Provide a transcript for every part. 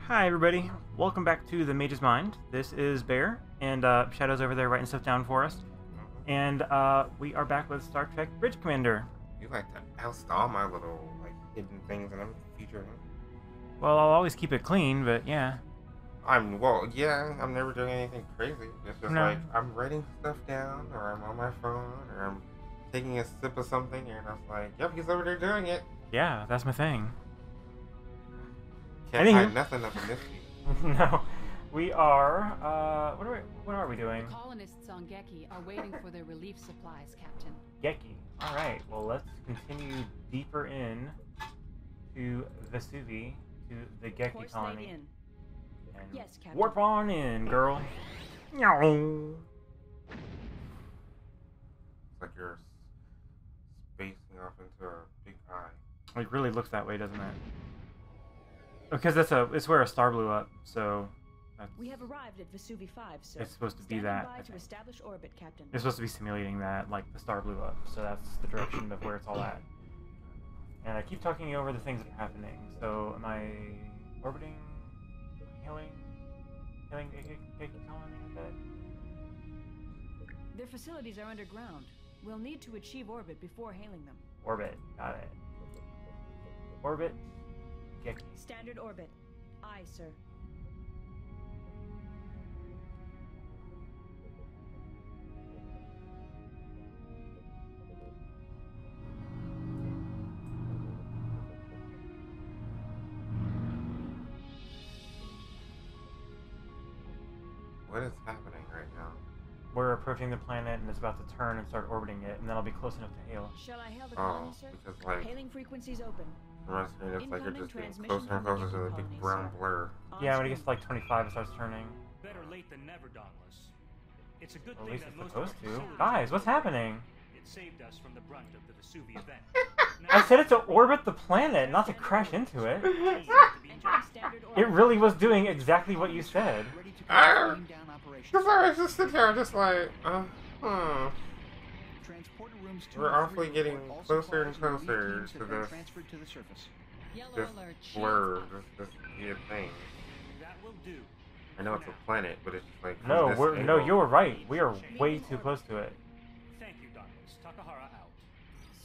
Hi everybody, welcome back to the Mage's Mind. This is Bear, and Shadow's over there writing stuff down for us. And we are back with Star Trek Bridge Commander. You like to oust all my little hidden things and I'm featuring. Well, I'll always keep it clean, but yeah. I'm never doing anything crazy. It's just like I'm writing stuff down, or I'm on my phone, or I'm taking a sip of something, and I'm like, yep, he's over there doing it. Yeah, that's my thing. Can't hide nothing up in this game. No, we are. What are we doing? The colonists on Geki are waiting for their relief supplies, Captain. Geki. All right. Well, let's continue deeper in to Vesuvi, to the Geki colony. In. And yes, Captain. Warp on in, girl. No. It's like you're spacing off into a big eye. It really looks that way, doesn't it? Because it's where a star blew up, so we have arrived at Vesuvi 5, sir. It's supposed to be that. By to establish orbit, Captain. It's supposed to be simulating that, like the star blew up, so that's the direction of where it's all at. And I keep talking over the things that are happening. So am I orbiting, healing Geki colony a bit? Their facilities are underground. We'll need to achieve orbit before hailing them. Orbit, got it. Orbit. Geki. Standard orbit. Aye, sir. What is happening right now? We're approaching the planet and it's about to turn and start orbiting it, and then I'll be close enough to hail. Shall I hail the colony, sir? Because hailing frequencies open. Reminds me, it's like you're just getting closer and closer to the big brown blur. Yeah, when it gets to like 25, it starts turning. Better late than never, Dauntless. It's a good At thing least that it's most supposed of our to. facilities Guys, are what's happening? It saved us from the brunt of the Vesuvi event. I said it to orbit the planet, not to crash into it. It really was doing exactly what you said. Because I was just sitting there just like, We're awfully getting closer and closer to this blur, this weird thing. That will do. I know it's a planet, but it's just like No, you were right. We are way too close to it. Thank you, Dauntless. Takahara out.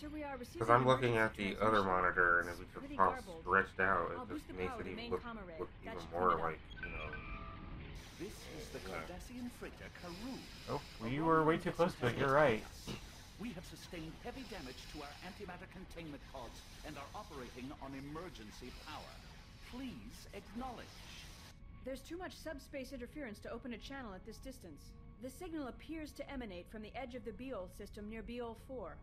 Sir, we are receiving. Because I'm looking at the other monitor, and if we just all stretched out, it just makes it even look even more like, This is the Cardassian freighter Karoo. Oh, we were way too close to it. You're right. We have sustained heavy damage to our antimatter containment pods and are operating on emergency power. Please acknowledge. There's too much subspace interference to open a channel at this distance. The signal appears to emanate from the edge of the Beol system near Beol 4.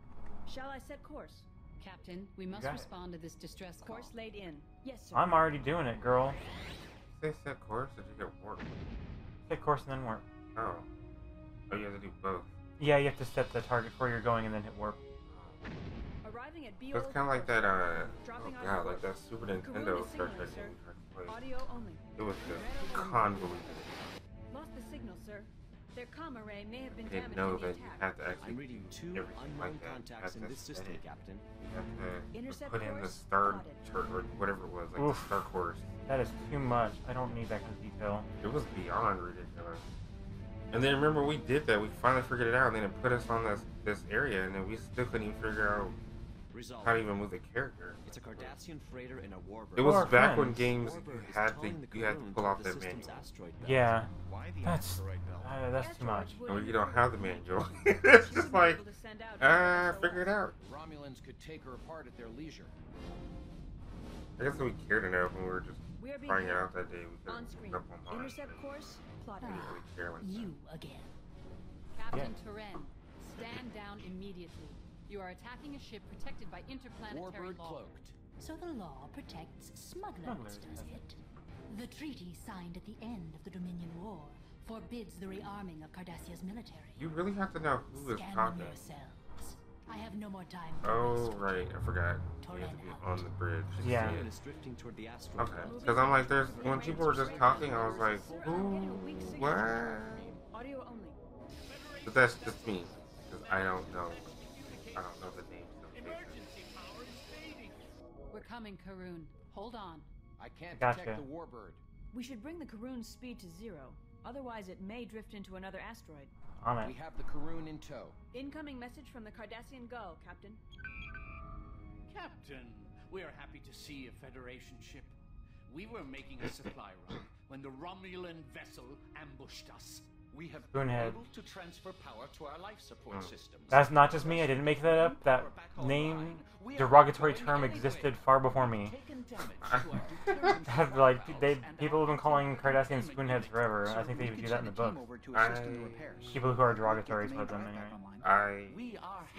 Shall I set course? Captain, we must respond to this distress call. Course laid in. Yes, sir. I'm already doing it, girl. They set course, or did you get warp? Set course and then warp. Oh, you have to do both. Yeah, you have to set the target where you're going and then hit warp. Arriving at Beol. It's kind of like that, like that Super Karoo Nintendo is Star signaling, Trek sir. game we tried to play. Audio only. It was just convoluted. Lost the signal, sir. Their comm array may have been I didn't damaged know in the that you attack. had to actually I'm reading two everything unknown like that. contacts in this system, Captain. You have to Intercept put in the course star plotted. chart or whatever it was, like Oof. the star course. That is too much. I don't need that kind of detail. It was beyond ridiculous. And then remember we did that. We finally figured it out, and then it put us on this area, and then we still couldn't even figure out Result. how to even move the character. It's a Cardassian freighter in a warbird. It was our back when friends. games Warbird is you towing the had to Karoo pull to off the that system's manual. asteroid belt. Yeah, Why the that's asteroid belt? that's too much. Or you don't have the manual. It's just like, figure it out. Romulans could take her apart at their leisure. I guess we cared enough when we were just We are being trying it held. out that day. We could On have screen. up on mine. Intercept course plotted. We didn't really care like You again. Captain Turen, stand down immediately. You are attacking a ship protected by interplanetary Warbird law. cloaked. So the law protects smugglers, does it? The treaty signed at the end of the Dominion War forbids the rearming of Cardassia's military. You really have to know who is Scan talking. them yourselves. I have no more time to Oh, waste with right. you. I forgot. You have to be on the bridge. Yeah. Romulan is drifting toward the asteroid Okay. belt. Because I'm like, when people were just talking, I was like, who? What? Audio only. But that's just me. Because I don't know the names of the faces. We're coming, Karoon. Hold on. I can't Gotcha. detect the warbird. We should bring the Karoon's speed to 0. Otherwise, it may drift into another asteroid. On it. We have the Karoon in tow. Incoming message from the Cardassian Gull, Captain. Captain, we're happy to see a Federation ship. We were making a supply run when the Romulan vessel ambushed us. We have been Spoonhead. able to transfer power to our life support systems. That's not just me. I didn't make that up. That name, derogatory term existed far before me. People have been calling Cardassian spoonheads forever. I think they even do that in the book. People who are derogatory toward them, anyway. I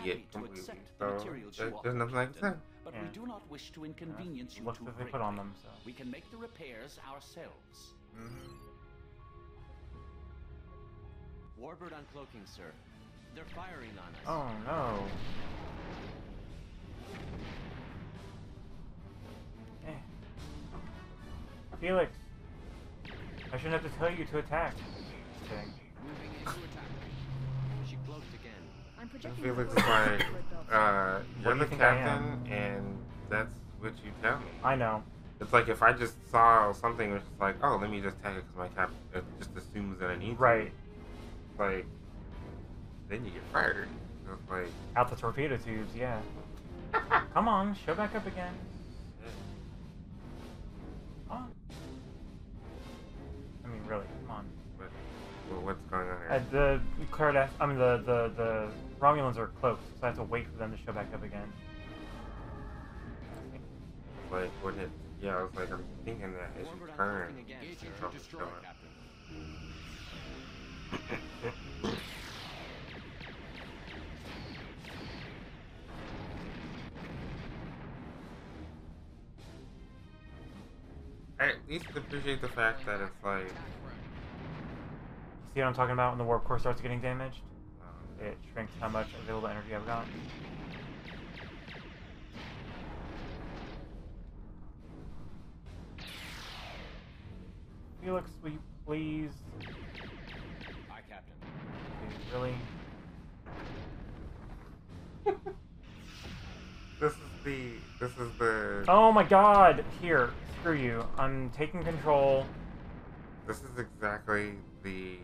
see it completely. So there's nothing I can say. But we do not wish to inconvenience you Looks too that they greatly. put on them, so. We can make the repairs ourselves. Warbird uncloaking, sir. They're firing on us. Oh no. Eh. Felix, I shouldn't have to tell you to attack. Just kidding. Moving into attack. She cloaked again. I'm projecting Felix is the like, What you're do the you think I captain, and that's what you tell me. I know. It's like if I just saw something, it's just like, oh, let me just tag it because my captain just assumes that I need to. Right. Like, then you get fired. So it's like, Out the torpedo tubes, yeah. Come on, show back up again. Come on. I mean, really, come on. well, what's going on here? The Romulans are cloaked, so I have to wait for them to show back up again. Like, wouldn't it? Yeah, I was like, I'm thinking that it should Warbird turn. uncloaking again, Engaging sir. to destroy, Captain. I at least appreciate the fact that it's like, See what I'm talking about when the warp core starts getting damaged? It shrinks how much available energy I've got. Felix, will you please? Aye, Captain. Really? this is the. Oh my god! Here, screw you. I'm taking control. This is exactly the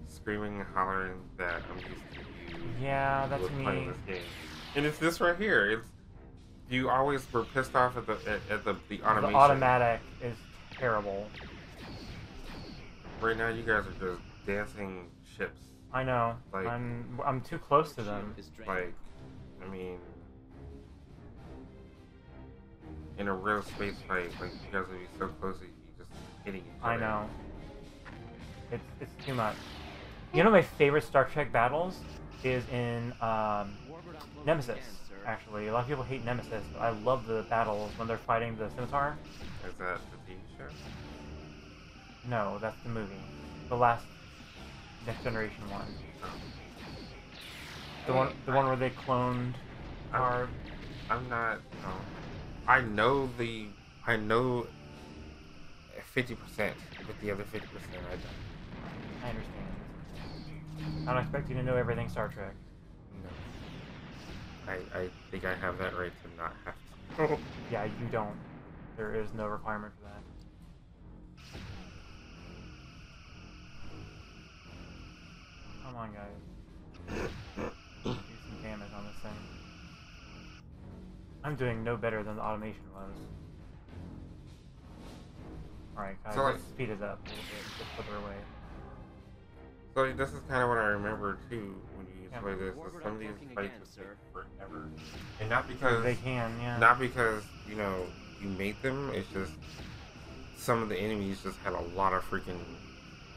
screaming and hollering that I'm used to you. Yeah, that's with me. playing this game. And it's this right here. It's you always were pissed off at the automation. The automatic is terrible. Right now, you guys are just dancing ships. I know. Like- I'm too close to them. Is drained. Like, I mean, in a real space fight, like you guys would be so close that you just hitting each other. I know. It's too much. You know, my favorite Star Trek battles is in Warbird uncloaking Nemesis. again, sir. Actually, a lot of people hate Nemesis, but I love the battles when they're fighting the Scimitar. Is that the TV show? No, that's the movie. The last Next Generation one. The one where they cloned our. I'm not. No. I know 50%, but the other 50% I don't. I understand. I don't expect you to know everything Star Trek. No. I think I have that right to not have to. Yeah, you don't. There is no requirement for that. Come on, guys. Do some damage on this thing. I'm doing no better than the automation was. Alright, guys, So, let's speed it up a little bit. Get further away. So this is kind of what I remember too when you Yeah. play this. Is Warbird some of these uncloaking fights again, just sir. take forever, and not because They can, yeah. not because you know you made them. It's just some of the enemies just had a lot of freaking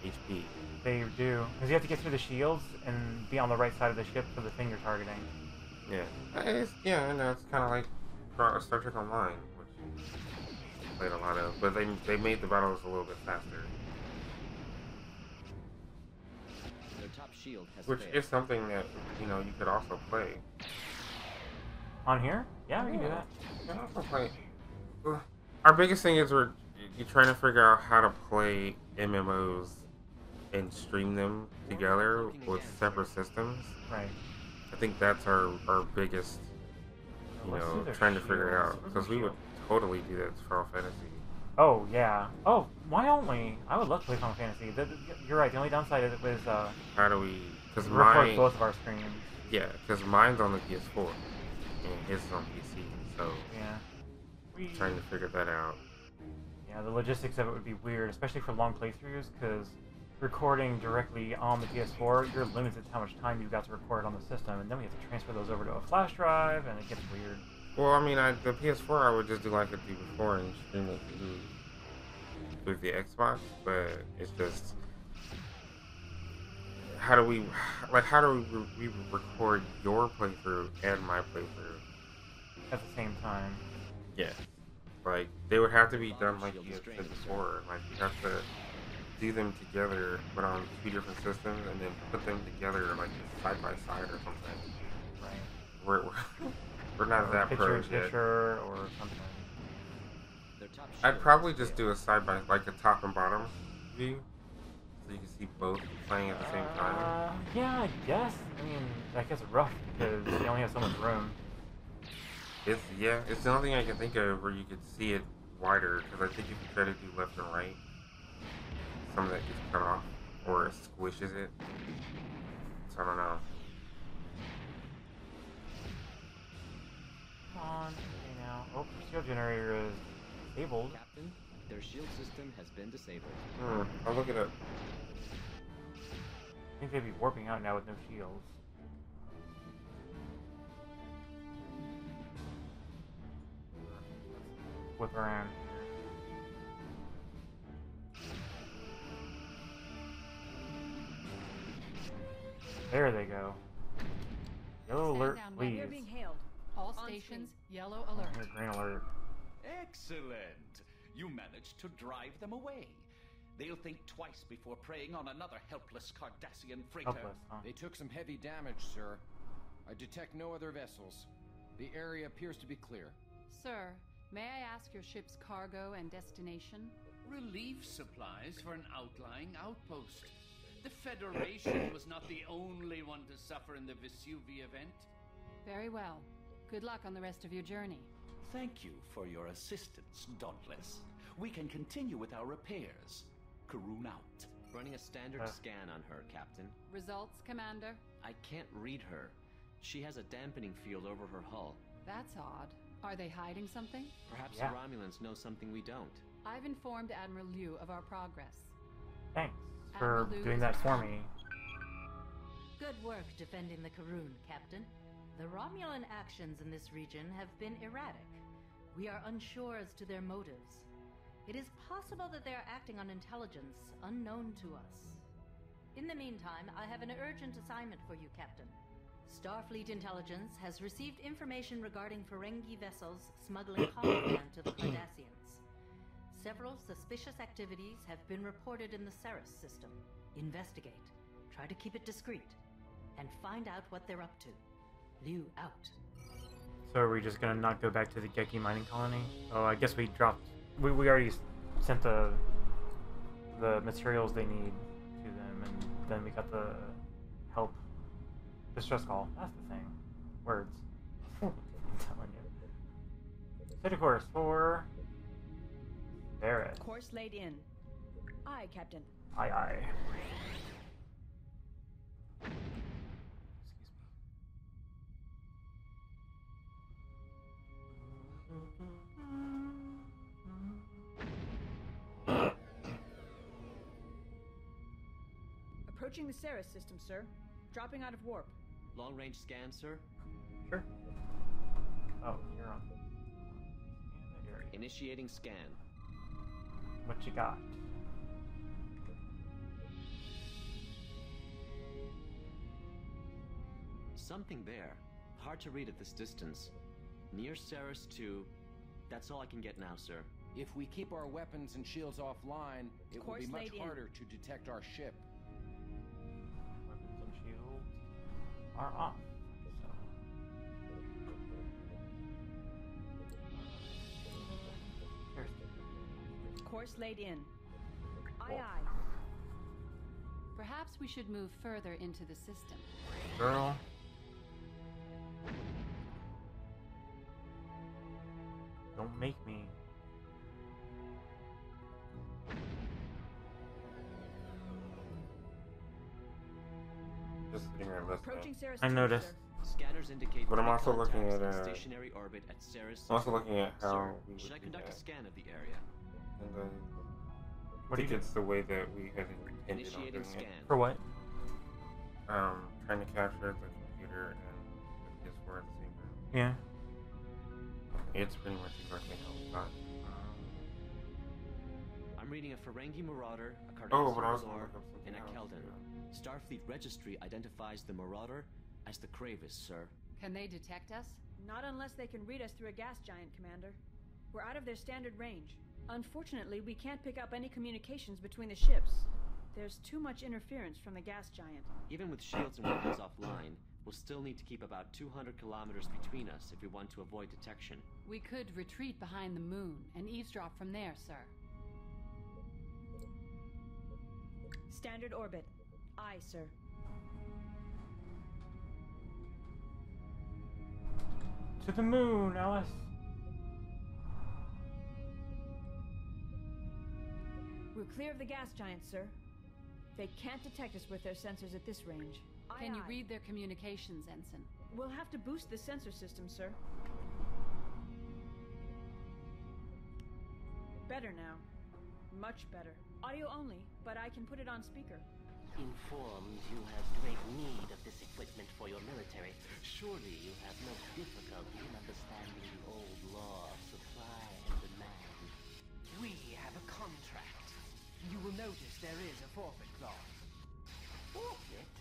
HP. They do. Because you have to get through the shields and be on the right side of the ship for the thing you're targeting. Yeah, I know it's kind of like Star Trek Online, which I played a lot of, but they made the battles a little bit faster, Their top shield has which failed. is something that you know you could also play. On here? Yeah, we can do that. You can also play. Our biggest thing is you're trying to figure out how to play MMOs and stream them together with separate systems. Right. I think that's our biggest, Let's do their trying to figure it shields. out. Because we would totally do that for Final Fantasy. Oh, yeah. Oh, why only? I would love to play Final Fantasy. You're right, the only downside of it was, How do we... Because record mine... both of our screens. Yeah, because mine's on the PS4. And his is on PC, so... Yeah. Trying to figure that out. Yeah, the logistics of it would be weird, especially for long playthroughs, because recording directly on the PS4, you're limited to how much time you've got to record on the system, and then we have to transfer those over to a flash drive, and it gets weird. Well, I mean, the PS4 I would just do like I did before and stream it through the Xbox, but it's just how do we record your playthrough and my playthrough at the same time? Yeah, like they would have to be done like you had said before. Like you have to do them together, but on 2 different systems, and then put them together like side by side or something. Right. We're not that pros yet. Picture or something. I'd probably just do a side by like a top and bottom view, so you can see both playing at the same time. Yeah, I guess. I mean, that gets rough because you only have so much room. It's the only thing I can think of where you could see it wider. Because I think if you try to do left and right, some of that gets cut off or it squishes it. So I don't know. Come on, okay now. Oh, the shield generator is disabled. Captain, their shield system has been disabled. I'll look it up. I think they'd be warping out now with no shields. Whip around here. There they go. Yellow alert, please. You're being hailed. All stations, yellow alert. Here's green alert. Excellent. You managed to drive them away. They'll think twice before preying on another helpless Cardassian freighter. Helpless, huh? They took some heavy damage, sir. I detect no other vessels. The area appears to be clear. Sir, may I ask your ship's cargo and destination? Relief supplies for an outlying outpost. The Federation was not the only one to suffer in the Vesuvia event. Very well. Good luck on the rest of your journey. Thank you for your assistance, Dauntless. We can continue with our repairs. Karun out. Running a standard scan on her, Captain. Results, Commander? I can't read her. She has a dampening field over her hull. That's odd. Are they hiding something? Perhaps the Romulans know something we don't. I've informed Admiral Liu of our progress. Thanks for doing that for me. Good work defending the Karun, Captain. The Romulan actions in this region have been erratic. We are unsure as to their motives. It is possible that they are acting on intelligence unknown to us. In the meantime, I have an urgent assignment for you, Captain. Starfleet Intelligence has received information regarding Ferengi vessels smuggling contraband to the Cardassians. Several suspicious activities have been reported in the Ceres system. Investigate. Try to keep it discreet. And find out what they're up to. Liu out. So are we just gonna not go back to the Geki mining colony? Oh, I guess we dropped... We already sent the materials they need to them, and then we got the help. Distress call. That's the thing. Words. I'm telling you. Set a course for... Barrett. Course laid in. Aye, Captain. Aye, aye. Approaching the Ceres system, sir. Dropping out of warp. Long-range scan, sir? Sure. Oh, you're on. Initiating scan. What you got? Something there. Hard to read at this distance. Near Ceres 2. That's all I can get now, sir. If we keep our weapons and shields offline, it will be much harder to detect our ship. Weapons and shields are off. So. Course laid in. Aye, aye. Perhaps we should move further into the system. Girl. Don't make me. Approaching Ceres I 2, noticed. sir. Scanners indicate But I'm three also looking contacts at, in stationary orbit at Ceres. I'm also looking at how Sir, we would should I do conduct a that. scan of the area? And then What I do think you it's the way that we had intended on Initiating doing scan. it. For what? Trying to capture the computer and the PS4 at the same time. Yeah. It's pretty much exactly how we thought. I'm reading a Ferengi Marauder, a Oh, but I Cardassian was gonna Azor, look up something and a else, Keldon. yeah. Starfleet Registry identifies the Marauder as the Kravis, sir. Can they detect us? Not unless they can read us through a gas giant, Commander. We're out of their standard range. Unfortunately, we can't pick up any communications between the ships. There's too much interference from the gas giant. Even with shields and weapons offline, we'll still need to keep about 200 kilometers between us if we want to avoid detection. We could retreat behind the moon and eavesdrop from there, sir. Standard orbit. Aye, sir. To the moon, Alice. We're clear of the gas giant, sir. They can't detect us with their sensors at this range. Can you Aye. read their communications, Ensign? We'll have to boost the sensor system, sir. Better now. Much better. Audio only, but I can put it on speaker. Informed you have great need of this equipment for your military, surely you have no difficulty in understanding the old law of supply and demand. We have a contract. You will notice there is a forfeit clause. Forfeit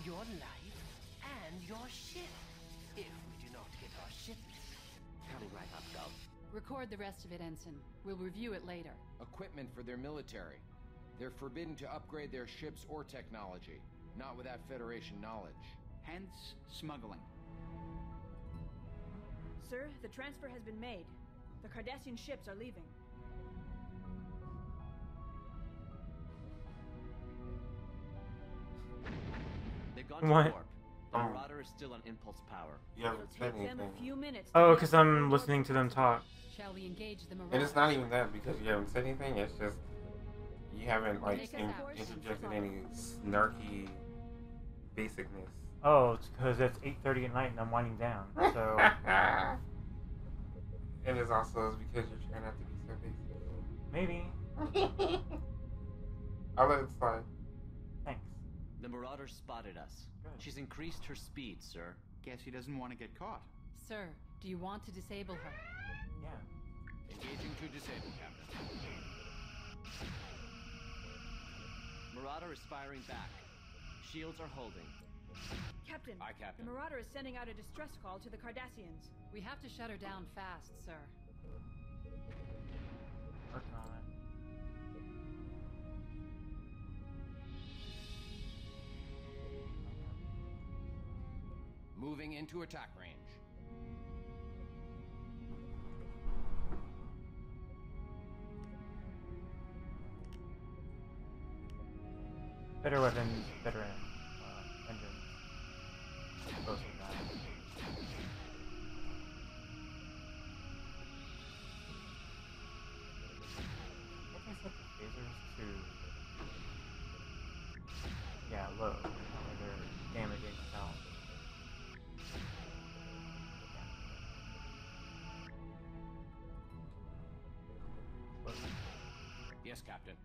Your life and your ship, if we do not get our shipments. coming right up, Gov. Record the rest of it, Ensign. We'll review it later. Equipment for their military. They're forbidden to upgrade their ships or technology, not without Federation knowledge. Hence, smuggling. Sir, the transfer has been made. The Cardassian ships are leaving. They've gone to What? warp. The Marauder is still on impulse power. You haven't It'll said take them anything. a few minutes. to Oh, make because the I'm corridor listening to them talk. Shall we engage the Marauder? And it's not even that because you haven't said anything, it's just you haven't like Take us out. interjected any snarky basicness. Oh, it's because it's 8:30 at night and I'm winding down. So And it's also because you're trying not to be so basic. maybe. I'll let it slide. Thanks. The Marauder spotted us. Good. She's increased her speed, sir. Guess she doesn't want to get caught. Sir, do you want to disable her? Yeah. Engaging to disable, Captain. Marauder is firing back. Shields are holding. Captain, Aye, Captain. the Marauder is sending out a distress call to the Cardassians. We have to shut her down fast, sir. Working on it. Moving into attack range. Better weapons, better engines. Both of that. I think I set the phasers to low. That way they're damaging itself. Yes, Captain.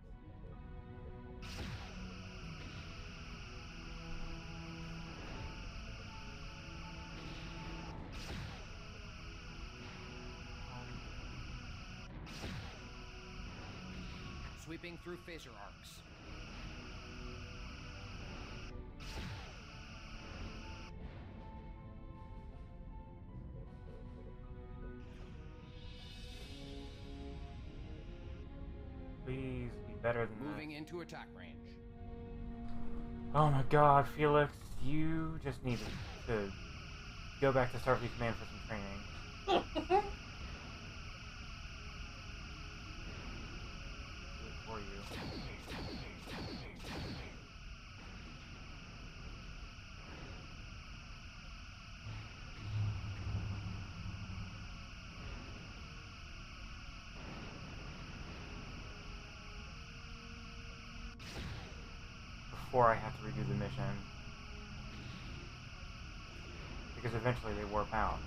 Sweeping through phaser arcs. Please be better than Moving that. into attack range. Oh my god, Felix, you just need to go back to Starfleet Command for some training. Good for you. Before I have to redo the mission. because eventually they warp out.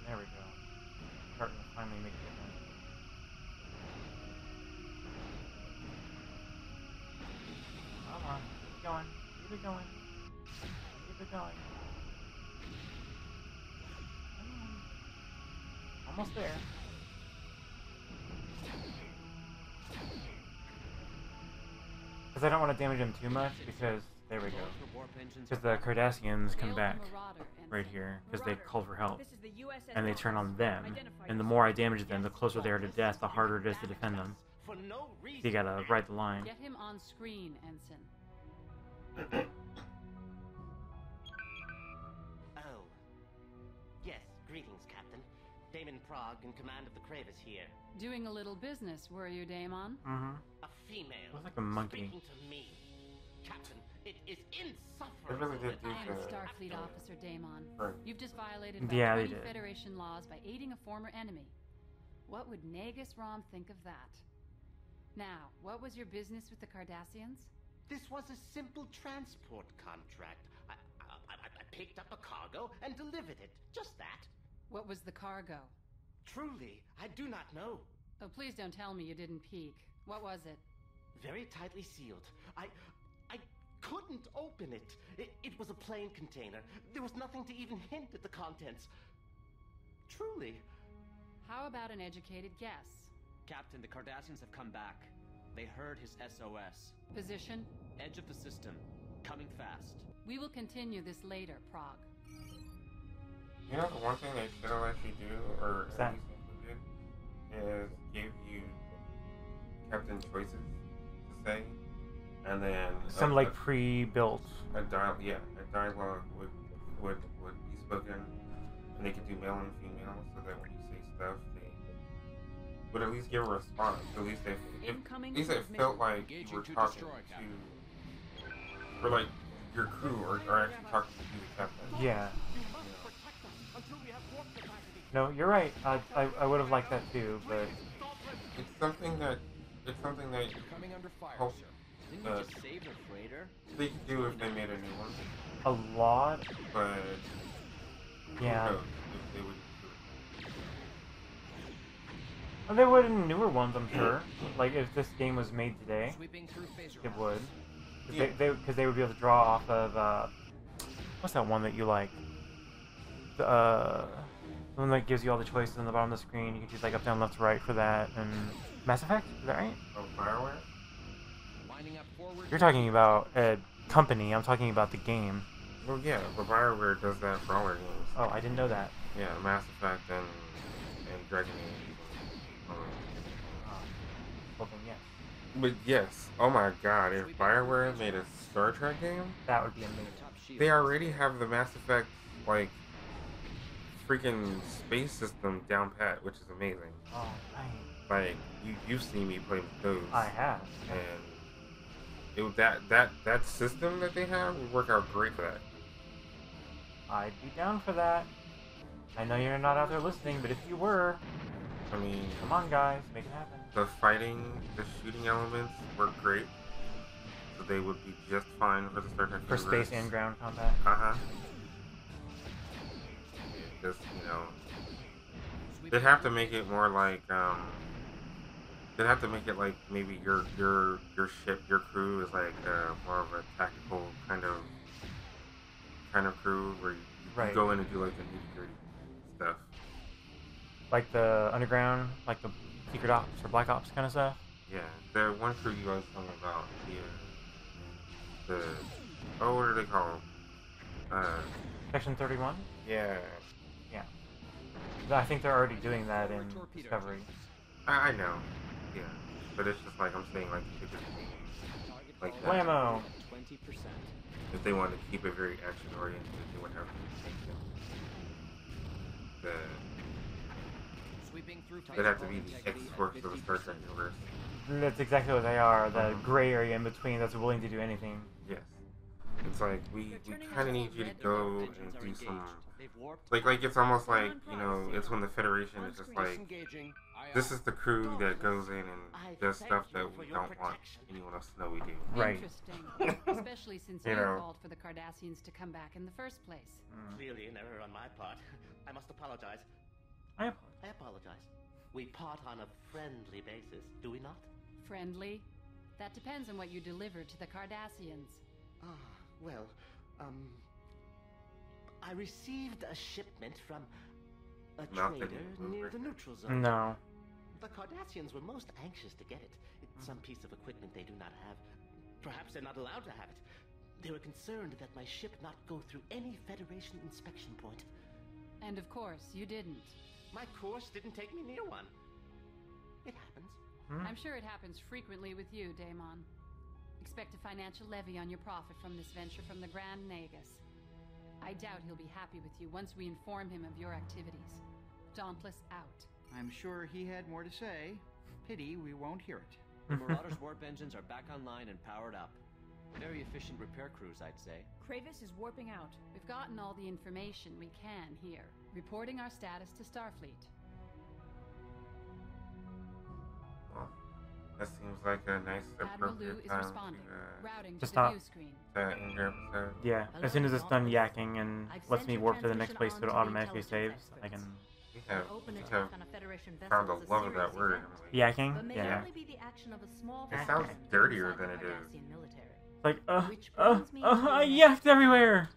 There we go. Starting to finally make it. Come on, keep it going. Keep it going. Keep it going. Come on. Almost there. Because I don't want to damage them too much, because there we go. Because the Cardassians come back right here, because they called for help. And they turn on them. And the more I damage them, the closer they are to death, the harder it is to defend them. For no reason. You gotta ride the line. Get him on screen, Ensign. Oh. Yes, greetings, Captain. Damon Prague, in command of the Cravers here. Doing a little business, were you, Damon? Mm-hmm. A female. Looks like a monkey. Speaking to me. Captain, it is They insufferable. really did do I am that. Starfleet Officer Damon. Right. You've just violated about Yeah, they 20 did. Federation laws by aiding a former enemy. What would Nagus Rom think of that? Now, what was your business with the Cardassians? This was a simple transport contract. I picked up a cargo and delivered it. Just that. What was the cargo? Truly, I do not know. Oh, please don't tell me you didn't peek. What was it? Very tightly sealed. I couldn't open it. It was a plain container. There was nothing to even hint at the contents. Truly. How about an educated guess? Captain, the Cardassians have come back. They heard his SOS. Position? Edge of the system. Coming fast. We will continue this later, Prague. You know, the one thing they should have let you do, or What's at that? least included, is give you captain choices to say, and then Some like pre-built. a dialogue would be spoken, and they could do male and female, so that when you say stuff, they would at least give a response. At least it felt like you were talking to, or like your crew, or actually talking to the captain. Yeah. No, you're right. I would have liked that too, but It's something that Coming under fire, hope sir. Didn't we just save the freighter? they could do if they made a new one, a lot. but Yeah. who knows if they would do it. Well, they would in newer ones, I'm sure. Like if this game was made today, Sweeping through phaser it would. Yeah. Because they would be able to draw off of what's that one that you like? The one that gives you all the choices on the bottom of the screen. You can choose like up, down, left, right for that. And Mass Effect, is that right? Oh, Fireware? Lining up forward. You're talking about a company. I'm talking about the game. Well, yeah, but Fireware does that for all their games. Oh, I didn't know that. Yeah, Mass Effect and Dragon Age. Well then, yes, But yes, oh my god, if Fireware made a Star Trek game, that would be amazing. Top shield. they already have the Mass Effect, like, freaking space system down pat, which is amazing. Oh, nice. Like, you've seen me play with those. I have. And that system that they have would work out great for that. I'd be down for that. I know you're not out there listening, but if you were, I mean, come on, guys, make it happen. the fighting, the shooting elements work great. So they would be just fine for the Star Trek For universe. space and ground combat. Uh-huh. Just, you know, they'd have to make it more like, they'd have to make it like maybe your ship, your crew is like more of a tactical kind of crew where you Right. go in and do like the nitty-gritty stuff. Like the underground, like the secret ops or black ops kind of stuff. Yeah, the one crew you guys told me about, oh, what are they called? Section 31? Yeah. Yeah. I think they're already doing that in Discovery. I know. Yeah, but it's just like I'm saying, like you could just like that. Blammo! 20%. If they wanted to keep it very action oriented, they would have to change Sweeping through They'd have to be physical the integrity X-Force at of the Star Trek 50%. universe. That's exactly what they are. The gray area in between that's willing to do anything. Yes. It's like we kind of need you to go and do some like it's almost like, you know, it's when the Federation is just like, this is the crew that goes in and does stuff that we don't want anyone else to know we do. Right. Interesting. Especially since you called for the Cardassians to come back in the first place. Really an error on my part. I must apologize. I apologize. We part on a friendly basis, do we not? Friendly? That depends on what you deliver to the Cardassians. Well, I received a shipment from a trader near the neutral zone. No. The Cardassians were most anxious to get it. It's some piece of equipment they do not have. Perhaps they're not allowed to have it. They were concerned that my ship not go through any Federation inspection point. And of course, you didn't. My course didn't take me near one. It happens. I'm sure it happens frequently with you, Daemon. Expect a financial levy on your profit from this venture from the Grand Nagus. I doubt he'll be happy with you once we inform him of your activities. Dauntless out. I'm sure he had more to say. Pity we won't hear it. The Marauder's warp engines are back online and powered up. Very efficient repair crews, I'd say. Kravis is warping out. We've gotten all the information we can here. Reporting our status to Starfleet. Well, that seems like a nice Admiral Lou appropriate is time responding. Routing to to stop. the view screen. to end your episode. Yeah, as soon as it's done yakking and lets me warp to the next place so it automatically saves, I can... We have found the love of that word. Yakking? But may Yeah. only be the action of a small It sounds dirtier than it is. Like, I yacked everywhere!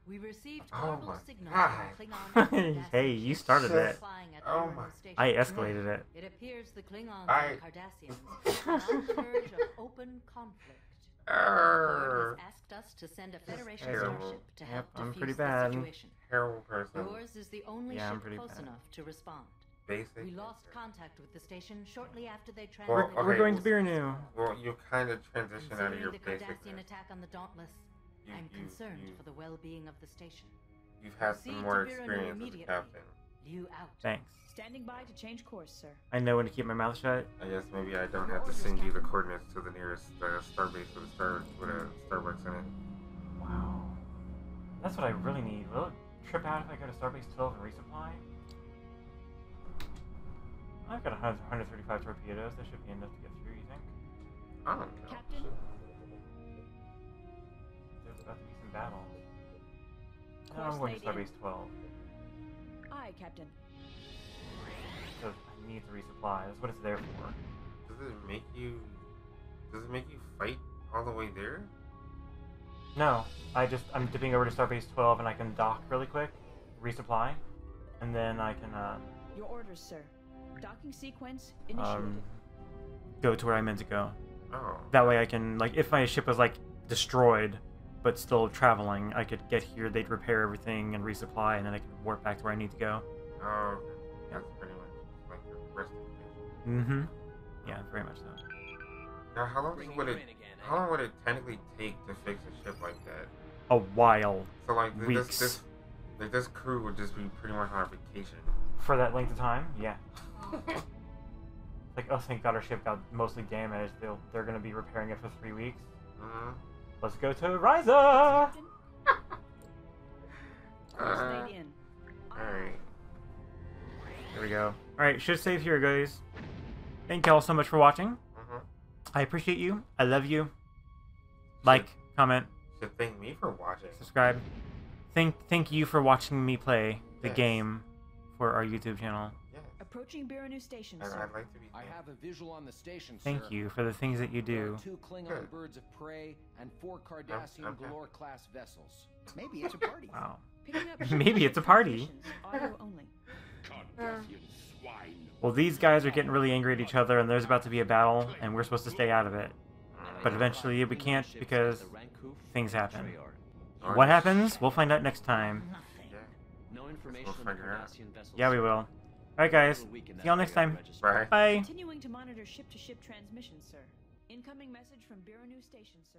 We received Oh verbal my signals God. from Klingons. Hey, you started it. Flying at Oh Uranus my- station. I escalated it. It appears the Klingons I- and Cardassians are on the verge of open conflict. Arrgh. Ford has asked us to send a Federation terrible. starship to help Yep, I'm defuse pretty the bad. situation. Terrible person. Yours is the only Yeah, I'm ship pretty close bad. enough to respond. Basic. We lost contact with the station shortly after they Well, transmitted. okay, We're going to well- Birnu. Well, you kind of transition out of Considering your the basic. Cardassian attack on the Dauntless, I'm concerned for the well-being of the station. You've had Proceed some more to Birnu experience as a immediately. captain. Liu out. Thanks. Standing by to change course, sir. I know when to keep my mouth shut. I guess maybe I don't have to send you the coordinates to the nearest starbase with a Starbucks in it. Wow. That's what I really need. Will it trip out if I go to Starbase 12 and resupply? I've got 135 torpedoes. That should be enough to get through, you think? I don't know. Captain? There's about to be some battles. No, Course I'm going to laid in. Starbase 12. Aye, Captain. Because I need to resupply. That's what it's there for. Does it make you fight all the way there? No, I'm dipping over to Starbase 12 and I can dock really quick, resupply, and then I can Your orders, sir. Docking sequence initiated. go to where I meant to go. Oh. That way I can, like, if my ship was like destroyed but still traveling, I could get here, they'd repair everything and resupply, and then I can warp back to where I need to go. Oh, okay. That's pretty much like your resting station. Mm-hmm. Yeah, very much so. Now, how long would it technically take to fix a ship like that? A while. So like Weeks. this crew would just be pretty much on vacation. For that length of time, yeah. Like, oh, thank God our ship got mostly damaged. They're going to be repairing it for 3 weeks. Mm-hmm. Let's go to Ryza! Course laid in. Alright. There we go. Alright, should save here, guys. Thank y'all so much for watching. I appreciate you. I love you. Like, comment, Should thank me for watching. subscribe. Thank you for watching me play the Yes. game for our YouTube channel. Yes. Approaching Biranu Station, And sir. I'd like to be. I have a visual on the station, sir. Thank you for the things that you There do. are 2 Klingon Good. birds of prey and 4 Cardassian Okay. Galore-class vessels. Maybe it's a party. Wow. Picking up Maybe it's a party. transmissions, audio only. Well, these guys are getting really angry at each other, and there's about to be a battle, and we're supposed to stay out of it. But eventually we can't because things happen. What happens? We'll find out next time. Yeah. No information We'll on the figure it out. Cardassian vessels. Yeah, we will. Alright, guys. See y'all next time. Bye. Bye. Continuing to monitor ship-to-ship transmissions, sir. Incoming message from Biranu Station, sir.